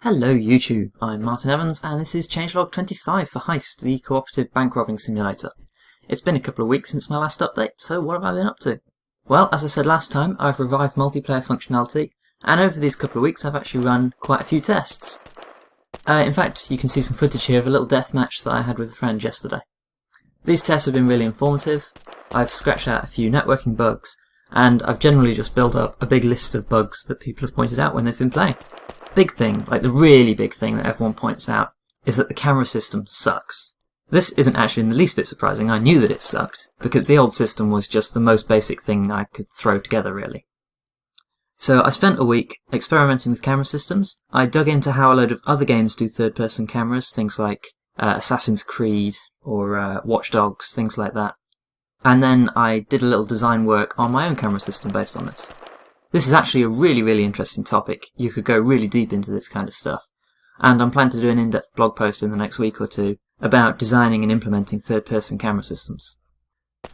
Hello YouTube, I'm Martin Evans and this is Changelog 25 for Heist, the cooperative bank robbing simulator. It's been a couple of weeks since my last update, so what have I been up to? Well, as I said last time, I've revived multiplayer functionality, and over these couple of weeks I've actually run quite a few tests. In fact, you can see some footage here of a little deathmatch that I had with a friend yesterday. These tests have been really informative. I've scratched out a few networking bugs, and I've generally just built up a big list of bugs that people have pointed out when they've been playing. Big thing, like the really big thing that everyone points out, is that the camera system sucks. This isn't actually in the least bit surprising. I knew that it sucked, because the old system was just the most basic thing I could throw together, really. So I spent a week experimenting with camera systems. I dug into how a load of other games do third-person cameras, things like Assassin's Creed or Watch Dogs, things like that. And then I did a little design work on my own camera system based on this. This is actually a really interesting topic. You could go really deep into this kind of stuff. And I'm planning to do an in-depth blog post in the next week or two about designing and implementing third-person camera systems.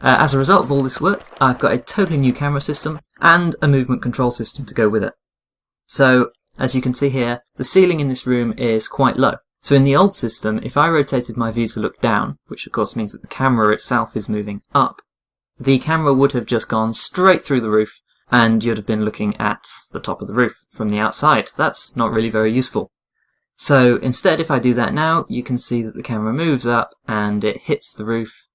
As a result of all this work, I've got a totally new camera system and a movement control system to go with it. So, as you can see here, the ceiling in this room is quite low. So in the old system, if I rotated my view to look down, which of course means that the camera itself is moving up, the camera would have just gone straight through the roof and you'd have been looking at the top of the roof from the outside. That's not really very useful. So instead, if I do that now, you can see that the camera moves up and it hits the roof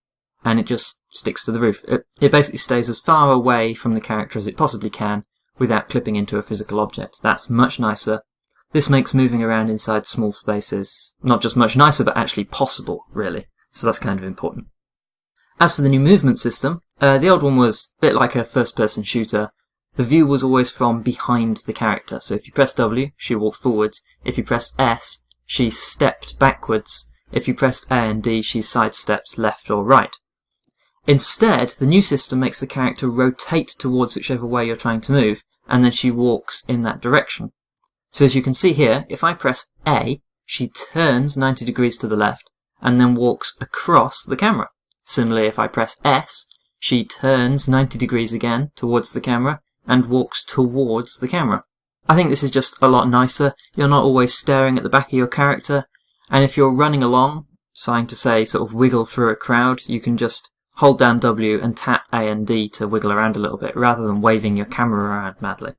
and it just sticks to the roof. It basically stays as far away from the character as it possibly can without clipping into a physical object. That's much nicer. This makes moving around inside small spaces not just much nicer, but actually possible, really. So that's kind of important. As for the new movement system, the old one was a bit like a first-person shooter. The view was always from behind the character, so if you press W, she walked forwards. If you pressed S, she stepped backwards. If you pressed A and D, she sidestepped left or right. Instead, the new system makes the character rotate towards whichever way you're trying to move, and then she walks in that direction. So as you can see here, if I press A, she turns 90 degrees to the left, and then walks across the camera. Similarly, if I press S, she turns 90 degrees again towards the camera, and walks towards the camera. I think this is just a lot nicer. You're not always staring at the back of your character, and if you're running along, trying to say sort of wiggle through a crowd, you can just hold down W and tap A and D to wiggle around a little bit, rather than waving your camera around madly.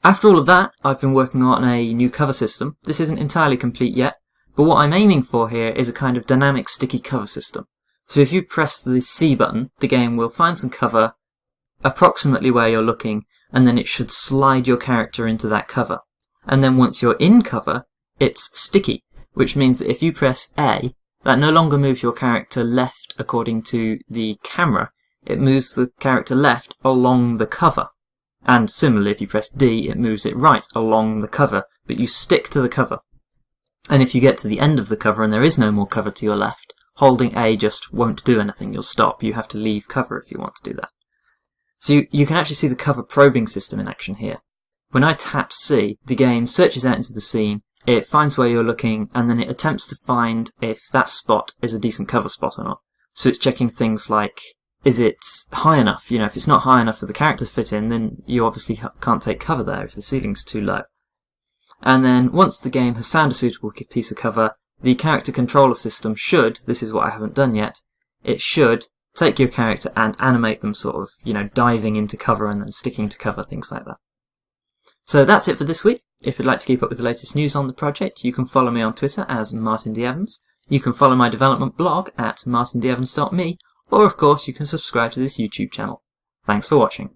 After all of that, I've been working on a new cover system. This isn't entirely complete yet, but what I'm aiming for here is a kind of dynamic sticky cover system. So if you press the C button, the game will find some cover approximately where you're looking, and then it should slide your character into that cover. And then once you're in cover, it's sticky, which means that if you press A, that no longer moves your character left according to the camera, it moves the character left along the cover. And similarly, if you press D, it moves it right along the cover, but you stick to the cover. And if you get to the end of the cover and there is no more cover to your left, holding A just won't do anything, you'll stop. You have to leave cover if you want to do that. So you can actually see the cover probing system in action here. When I tap C, the game searches out into the scene, it finds where you're looking, and then it attempts to find if that spot is a decent cover spot or not. So it's checking things like, is it high enough? You know, if it's not high enough for the character to fit in, then you obviously can't take cover there if the ceiling's too low. And then once the game has found a suitable piece of cover, the character controller system should, this is what I haven't done yet, it should take your character and animate them sort of, you know, diving into cover and then sticking to cover, things like that. So that's it for this week. If you'd like to keep up with the latest news on the project, you can follow me on Twitter as Martin D. Evans. You can follow my development blog at martindevans.me, or of course you can subscribe to this YouTube channel. Thanks for watching.